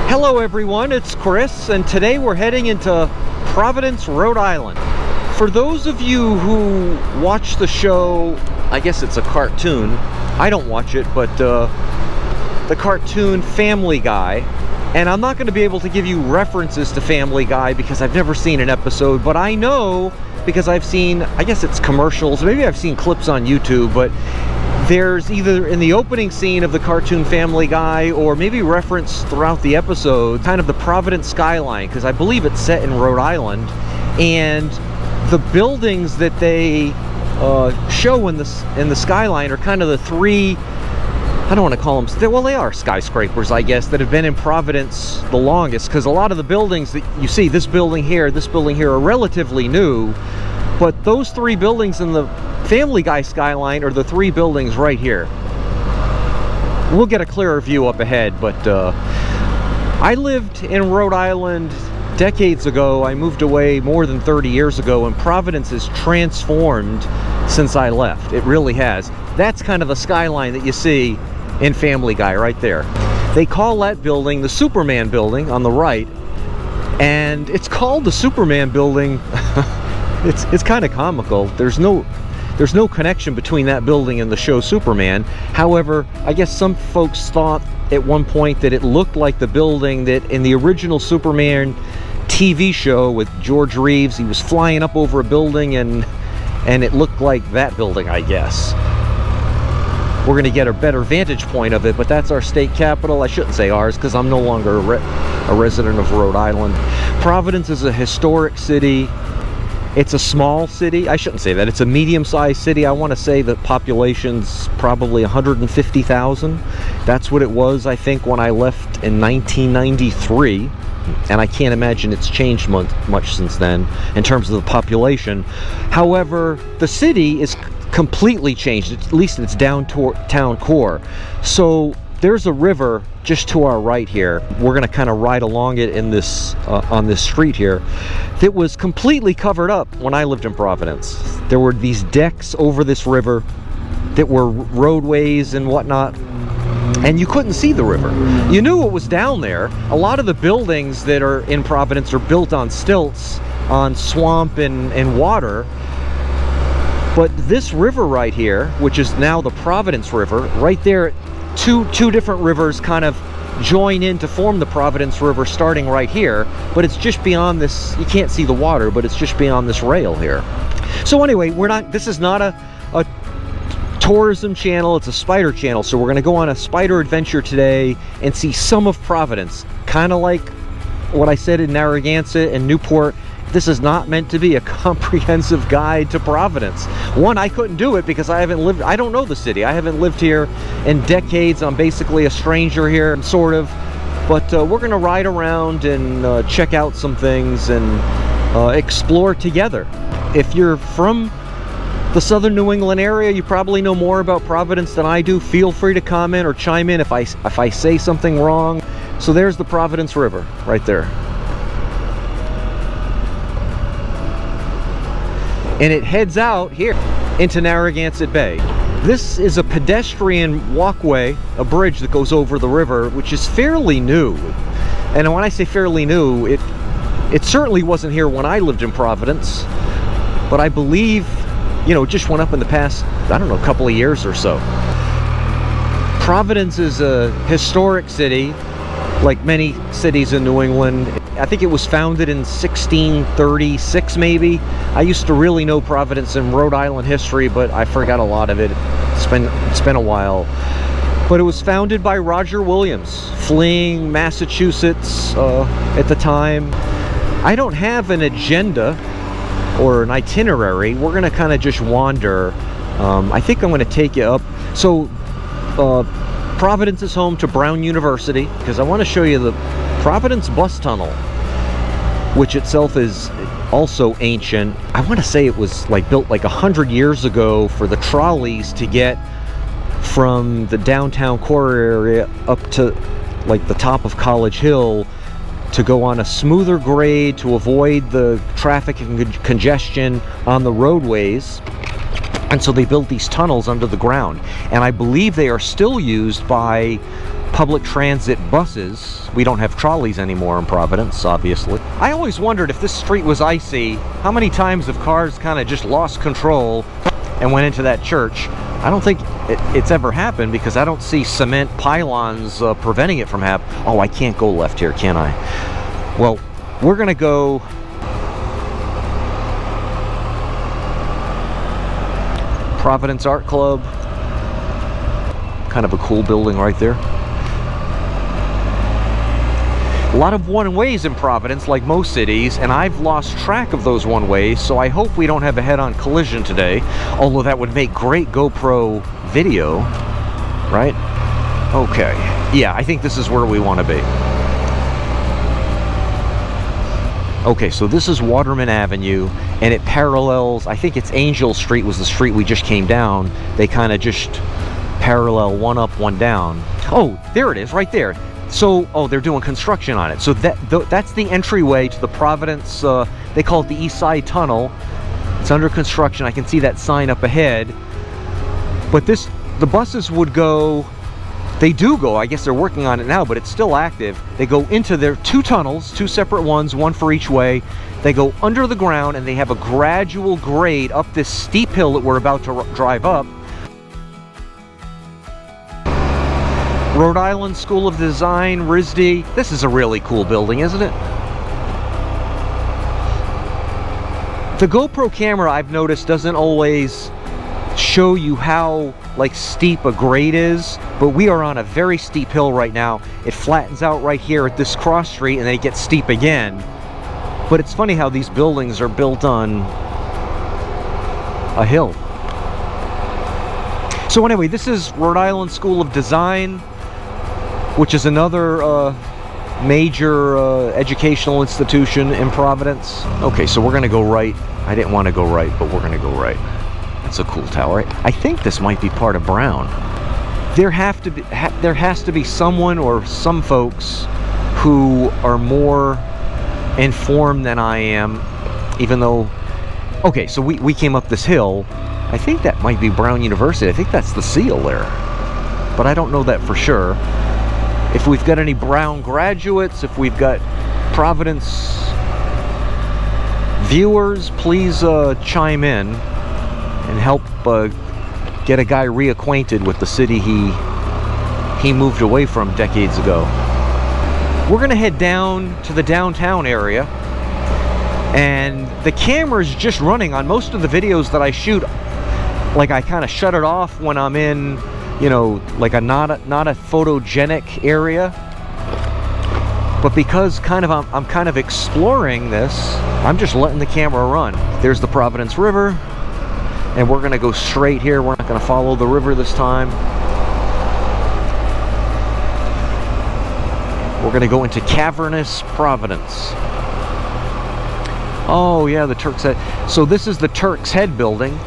Hello everyone, it's Chris, and today we're heading into Providence, Rhode Island. For those of you who watch the show, I guess it's a cartoon, I don't watch it, but the cartoon Family Guy, and I'm not going to be able to give you references to Family Guy because I've never seen an episode, but I know because I've seen, I guess it's commercials, maybe I've seen clips on YouTube, but there's either in the opening scene of the cartoon Family Guy or maybe reference throughout the episode kind of the Providence skyline, because I believe it's set in Rhode Island, and the buildings that they show in the skyline are kind of the three, I don't want to call them, well, they are skyscrapers, I guess, that have been in Providence the longest, because a lot of the buildings that you see, this building here, are relatively new, but those three buildings in the Family Guy skyline are the three buildings right here. We'll get a clearer view up ahead, but I lived in Rhode Island decades ago. I moved away more than 30 years ago, and Providence has transformed since I left. It really has. That's kind of the skyline that you see in Family Guy right there. They call that building the Superman building on the right, and it's called the Superman building. It's kind of comical. There's no connection between that building and the show Superman. However, I guess some folks thought at one point that it looked like the building that in the original Superman TV show with George Reeves, he was flying up over a building and it looked like that building, I guess. We're going to get a better vantage point of it, but that's our state capital. I shouldn't say ours because I'm no longer a resident of Rhode Island. Providence is a historic city. It's a small city. I shouldn't say that. It's a medium-sized city. I want to say the population's probably 150,000. That's what it was, I think, when I left in 1993. And I can't imagine it's changed much since then in terms of the population. However, the city is completely changed, at least its downtown core. So there's a river just to our right here. We're going to kind of ride along it in this on this street here that was completely covered up when I lived in Providence. There were these decks over this river that were roadways and whatnot, and you couldn't see the river. You knew it was down there. A lot of the buildings that are in Providence are built on stilts, on swamp and water. But this river right here, which is now the Providence River, right there, two different rivers kind of join in to form the Providence River starting right here, but it's just beyond this. You can't see the water, but it's just beyond this rail here. So anyway, this is not a tourism channel, it's a Spyder channel, so we're going to go on a Spyder adventure today and see some of Providence, kind of like what I said in Narragansett and Newport. This is not meant to be a comprehensive guide to Providence. One, I couldn't do it because I don't know the city. I haven't lived here in decades. I'm basically a stranger here, sort of. But we're going to ride around and check out some things and explore together. If you're from the southern New England area, you probably know more about Providence than I do. Feel free to comment or chime in if I say something wrong. So there's the Providence River right there. And it heads out here into Narragansett Bay. This is a pedestrian walkway, a bridge that goes over the river, which is fairly new. And when I say fairly new, it certainly wasn't here when I lived in Providence, but I believe, you know, it just went up in the past, I don't know, couple of years or so. Providence is a historic city, like many cities in New England. I think it was founded in 1636, maybe. I used to really know Providence and Rhode Island history, but I forgot a lot of it. It's been a while. But it was founded by Roger Williams, fleeing Massachusetts at the time. I don't have an agenda or an itinerary. We're going to kind of just wander. I think I'm going to take you up. So Providence is home to Brown University, because I want to show you the Providence bus tunnel, which itself is also ancient. I want to say it was like built like 100 years ago for the trolleys to get from the downtown core area up to like the top of College Hill to go on a smoother grade to avoid the traffic and congestion on the roadways. And so they built these tunnels under the ground, and I believe they are still used by public transit buses. We don't have trolleys anymore in Providence, obviously. I always wondered if this street was icy, how many times have cars kind of just lost control and went into that church. I don't think it's ever happened because I don't see cement pylons preventing it from happening. Oh, I can't go left here, can I? Well, we're gonna go Providence Art Club. Kind of a cool building right there. A lot of one-ways in Providence, like most cities, and I've lost track of those one-ways, so I hope we don't have a head-on collision today, although that would make great GoPro video, right? Okay, yeah, I think this is where we want to be. Okay, so this is Waterman Avenue, and it parallels, I think it's Angel Street was the street we just came down. They kind of just parallel, one up, one down. Oh, there it is, right there. So, oh, they're doing construction on it. So that's the entryway to the Providence, they call it the East Side Tunnel. It's under construction. I can see that sign up ahead. But the buses would go, they do go, I guess they're working on it now, but it's still active. They go into their two tunnels, two separate ones, one for each way. They go under the ground and they have a gradual grade up this steep hill that we're about to drive up. Rhode Island School of Design, RISD. This is a really cool building, isn't it? The GoPro camera, I've noticed, doesn't always show you how like steep a grade is, but we are on a very steep hill right now. It flattens out right here at this cross street and then it gets steep again. But it's funny how these buildings are built on a hill. So anyway, this is Rhode Island School of Design, which is another major educational institution in Providence. Okay, so we're gonna go right. I didn't want to go right, but we're gonna go right. That's a cool tower. I think this might be part of Brown. There has to be someone or some folks who are more informed than I am, even though, okay, so we came up this hill. I think that might be Brown University. I think that's the seal there, but I don't know that for sure. If we've got any Brown graduates, if we've got Providence viewers, please chime in and help get a guy reacquainted with the city he moved away from decades ago. We're gonna head down to the downtown area, and the camera's just running on most of the videos that I shoot. Like, I kind of shut it off when I'm in, you know, like a not a photogenic area. But because I'm kind of exploring this, I'm just letting the camera run. There's the Providence River, and we're gonna go straight here. We're not gonna follow the river this time. We're gonna go into cavernous Providence. Oh yeah, the Turk's Head. So this is the Turk's Head building,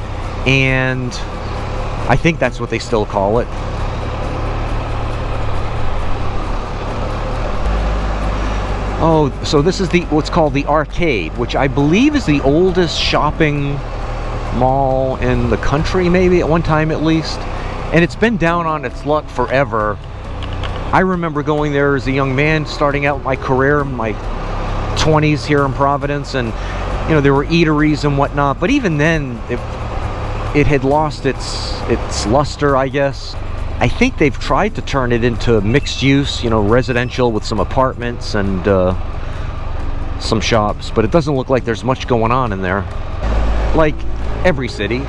and I think that's what they still call it. Oh, so this is what's called the Arcade, which I believe is the oldest shopping mall in the country, maybe at one time at least. And it's been down on its luck forever. I remember going there as a young man, starting out my career in my 20s here in Providence, and you know, there were eateries and whatnot, but even then it had lost its luster, I guess. I think they've tried to turn it into mixed use, you know, residential with some apartments and some shops, but it doesn't look like there's much going on in there. Like every city,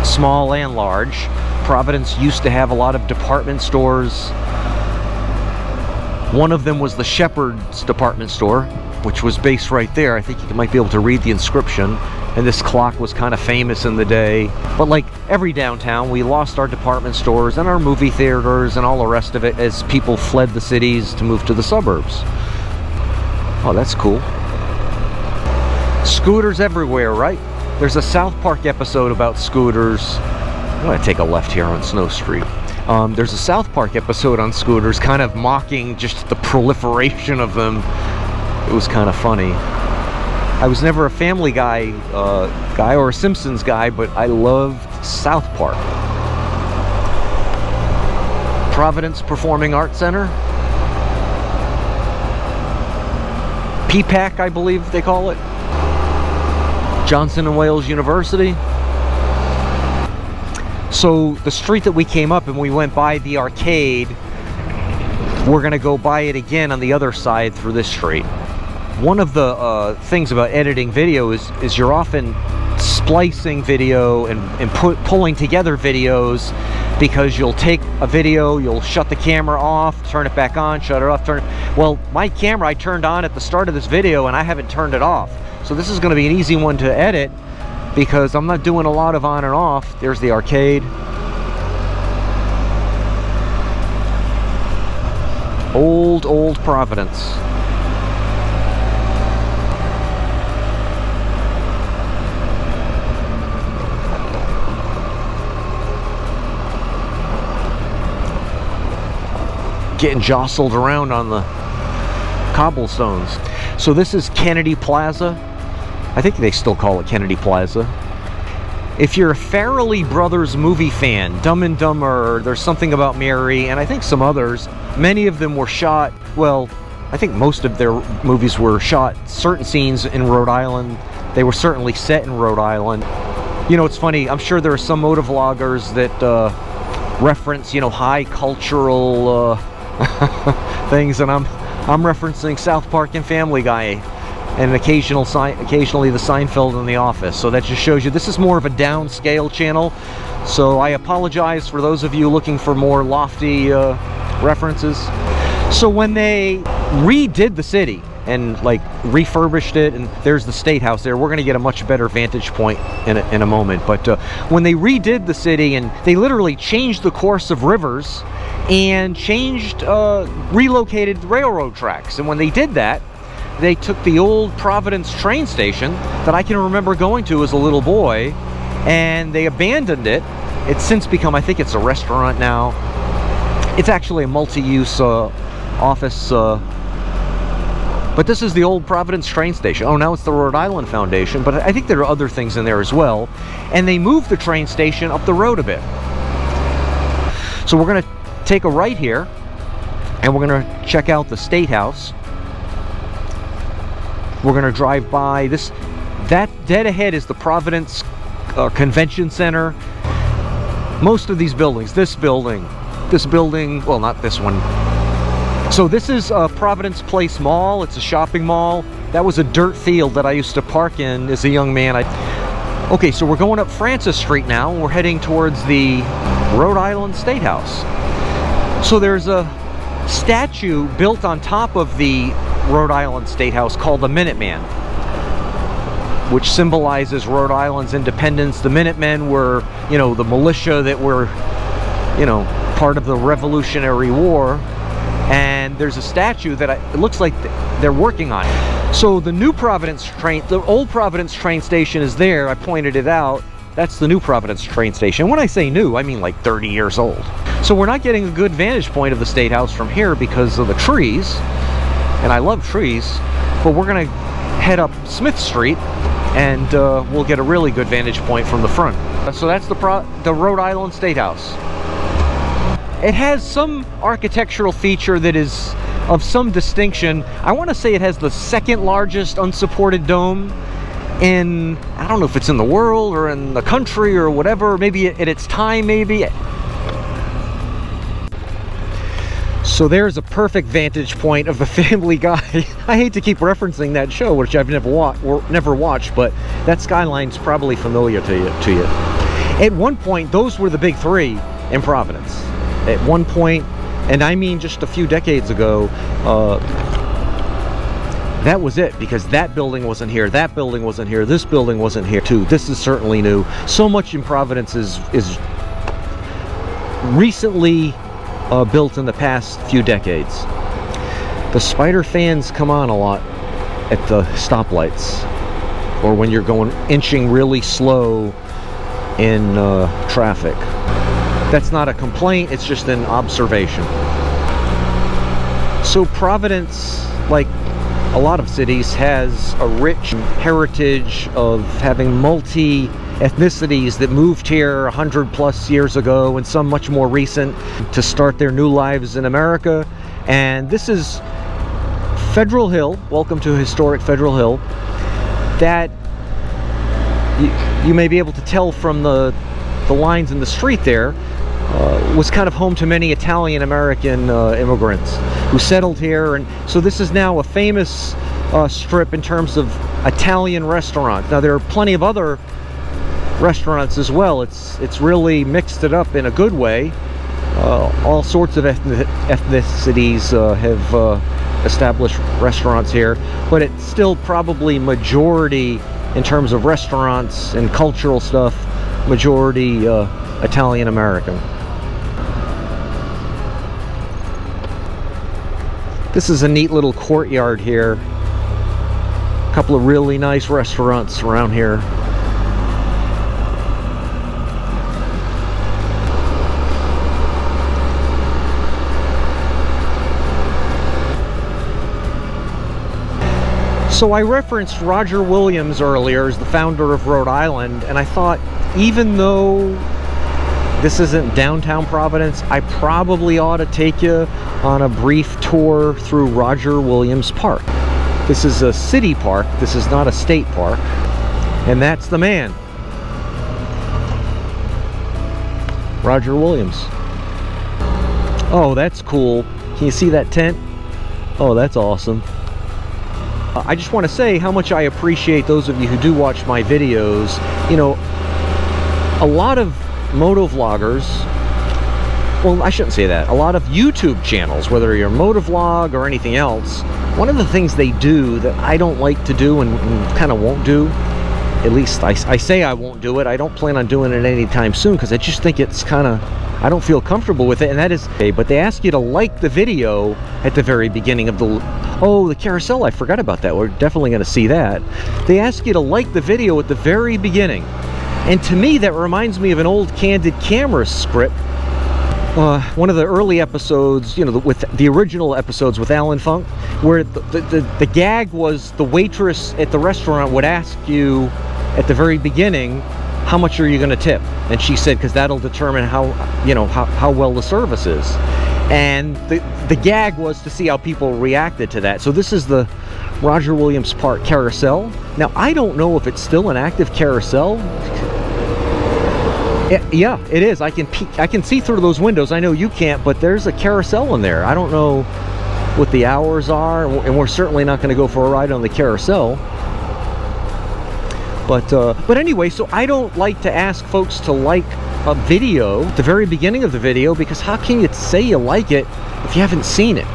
small and large, Providence used to have a lot of department stores. One of them was the Shepherd's department store, which was based right there. I think you might be able to read the inscription. And this clock was kind of famous in the day. But like every downtown, we lost our department stores and our movie theaters and all the rest of it as people fled the cities to move to the suburbs. Oh, that's cool. Scooters everywhere, right? There's a South Park episode about scooters. I'm gonna take a left here on Snow Street. There's a South Park episode on scooters, kind of mocking just the proliferation of them. It was kind of funny. I was never a Family Guy guy or a Simpsons guy, but I loved South Park. Providence Performing Arts Center. PPAC, I believe they call it. Johnson & Wales University. So the street that we came up and we went by the arcade, we're gonna go by it again on the other side through this street. One of the things about editing video is you're often splicing video and pulling together videos, because you'll take a video, you'll shut the camera off, turn it back on, shut it off, turn it. Well, my camera I turned on at the start of this video and I haven't turned it off. So this is gonna be an easy one to edit because I'm not doing a lot of on and off. There's the arcade. Old Providence. Getting jostled around on the cobblestones. So this is Kennedy Plaza. I think they still call it Kennedy Plaza. If you're a Farrelly Brothers movie fan, Dumb and Dumber, There's Something About Mary, and I think some others, many of them were shot, well, I think most of their movies were shot, certain scenes in Rhode Island. They were certainly set in Rhode Island. You know, it's funny, I'm sure there are some motovloggers that reference, you know, high cultural things, and I'm referencing South Park and Family Guy, and occasionally the Seinfeld and The Office. So that just shows you this is more of a downscale channel. So I apologize for those of you looking for more lofty references. So when they redid the city and like refurbished it, and there's the State House there, we're going to get a much better vantage point in a moment. But when they redid the city and they literally changed the course of rivers and relocated railroad tracks, and when they did that, they took the old Providence train station that I can remember going to as a little boy, and they abandoned it. It's since become, I think it's a restaurant now. It's actually a multi-use office, but this is the old Providence train station. Oh, now it's the Rhode Island Foundation, but I think there are other things in there as well. And they moved the train station up the road a bit. So we're gonna take a right here, and we're gonna check out the State House. We're gonna drive by this. That dead ahead is the Providence Convention Center. Most of these buildings, this building, well, not this one. So this is Providence Place Mall. It's a shopping mall. That was a dirt field that I used to park in as a young man. Okay, so we're going up Francis Street now, and we're heading towards the Rhode Island State House. So there's a statue built on top of the Rhode Island State House called the Minuteman, which symbolizes Rhode Island's independence. The Minutemen were, you know, the militia that were, you know, part of the Revolutionary War. And there's a statue that it looks like they're working on it. So the new Providence train, the old Providence train station is there. I pointed it out. That's the new Providence train station. When I say new, I mean like 30 years old. So we're not getting a good vantage point of the State House from here because of the trees. And I love trees, but we're gonna head up Smith Street, and we'll get a really good vantage point from the front. So that's the Rhode Island State House. It has some architectural feature that is of some distinction. I want to say it has the second largest unsupported dome in, I don't know if it's in the world or in the country or whatever, maybe at its time, maybe. So there's a perfect vantage point of the Family Guy. I hate to keep referencing that show, which I've never watched, but that skyline's probably familiar to you. At one point, those were the big three in Providence. At one point, and I mean just a few decades ago, that was it, because that building wasn't here, that building wasn't here, this building wasn't here too. This is certainly new. So much in Providence is recently built in the past few decades. The Spyder fans come on a lot at the stoplights, or when you're going inching really slow in traffic. That's not a complaint, it's just an observation. So Providence, like a lot of cities, has a rich heritage of having multi-ethnicities that moved here 100+ years ago, and some much more recent, to start their new lives in America. And this is Federal Hill, welcome to historic Federal Hill, that you may be able to tell from the lines in the street there, was kind of home to many Italian-American immigrants who settled here, and so this is now a famous strip in terms of Italian restaurants. Now there are plenty of other restaurants as well. It's really mixed it up in a good way. All sorts of ethnicities have established restaurants here, but it's still probably majority in terms of restaurants and cultural stuff, majority Italian-American. This is a neat little courtyard here. A couple of really nice restaurants around here. So I referenced Roger Williams earlier as the founder of Rhode Island, and I thought, even though this isn't downtown Providence, I probably ought to take you on a brief tour through Roger Williams Park. This is a city park, this is not a state park, and that's the man, Roger Williams. Oh, that's cool. Can you see that tent? Oh, that's awesome. I just want to say how much I appreciate those of you who do watch my videos. You know, a lot of motovloggers, well, I shouldn't say that, a lot of YouTube channels, whether you're a motovlog or anything else, one of the things they do that I don't like to do and kind of won't do, at least I say I won't do it, I don't plan on doing it anytime soon because I just think it's kind of, I don't feel comfortable with it, and that is, but they ask you to like the video at the very beginning of the, oh, the carousel, I forgot about that, we're definitely going to see that. They ask you to like the video at the very beginning, and to me that reminds me of an old Candid Camera script. One of the early episodes, you know, with the original episodes with Alan Funk, where the gag was the waitress at the restaurant would ask you at the very beginning, how much are you going to tip? And she said, because that'll determine how, you know, how well the service is. And the gag was to see how people reacted to that. So this is the Roger Williams Park carousel. Now, I don't know if it's still an active carousel. Yeah, it is. I can see through those windows. I know you can't, but there's a carousel in there. I don't know what the hours are, and we're certainly not going to go for a ride on the carousel. But anyway, so I don't like to ask folks to like a video at the very beginning of the video, because how can you say you like it if you haven't seen it?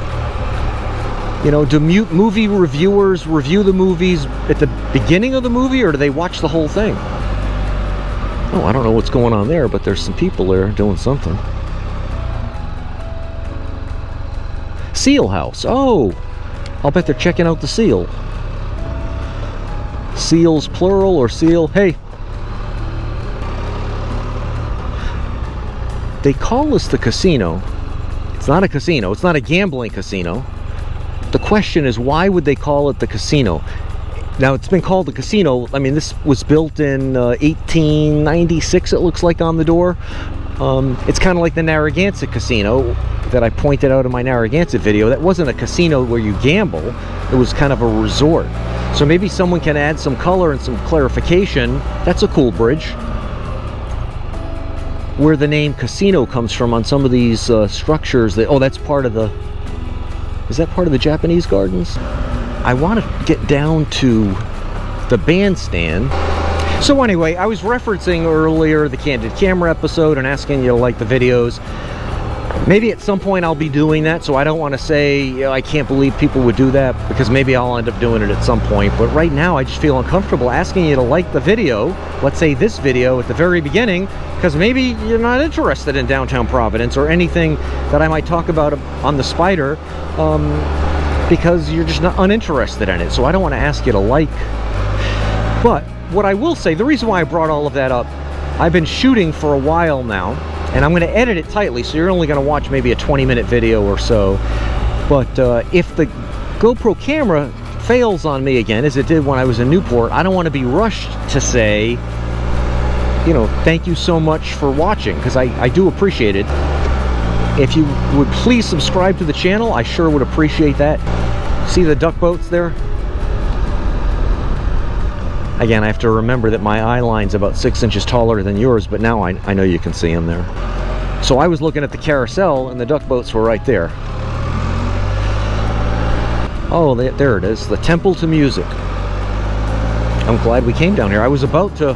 You know, do movie reviewers review the movies at the beginning of the movie, or do they watch the whole thing? Oh, I don't know what's going on there, but there's some people there doing something. Seal House. Oh, I'll bet they're checking out the seal. Seals plural or seal? Hey. They call this the casino. It's not a casino. It's not a gambling casino. The question is, why would they call it the casino? Now, it's been called the casino. I mean, this was built in 1896, it looks like, on the door. It's kind of like the Narragansett Casino that I pointed out in my Narragansett video. That wasn't a casino where you gamble. It was kind of a resort. So maybe someone can add some color and some clarification. That's a cool bridge. Where the name casino comes from on some of these structures. Oh, that's part of the... Is that part of the Japanese gardens? I want to get down to the bandstand. So anyway, I was referencing earlier the Candid Camera episode and asking you to like the videos. Maybe at some point I'll be doing that, so I don't want to say, you know, I can't believe people would do that, because maybe I'll end up doing it at some point. But right now I just feel uncomfortable asking you to like the video, let's say this video at the very beginning, because maybe you're not interested in downtown Providence or anything that I might talk about on the Spyder, because you're just not uninterested in it. So I don't want to ask you to like. But what I will say, the reason why I brought all of that up, I've been shooting for a while now, and I'm going to edit it tightly, so you're only going to watch maybe a 20-minute video or so. But if the GoPro camera fails on me again, as it did when I was in Newport, I don't want to be rushed to say, you know, thank you so much for watching, because I do appreciate it. If you would please subscribe to the channel, I sure would appreciate that. See the duck boats there? Again, I have to remember that my eye line's about 6 inches taller than yours, but now I know you can see them there. So I was looking at the carousel and the duck boats were right there. Oh, there it is, the Temple to Music. I'm glad we came down here. I was about to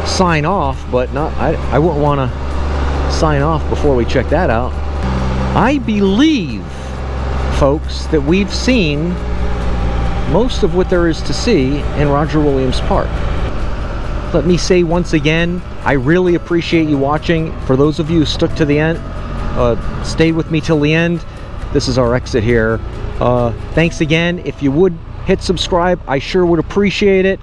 sign off, but I wouldn't want to sign off before we check that out. I believe, folks, that we've seen most of what there is to see in Roger Williams Park. Let me say once again, I really appreciate you watching. For those of you who stuck to the end, stayed with me till the end, this is our exit here. Thanks again. If you would hit subscribe, I sure would appreciate it.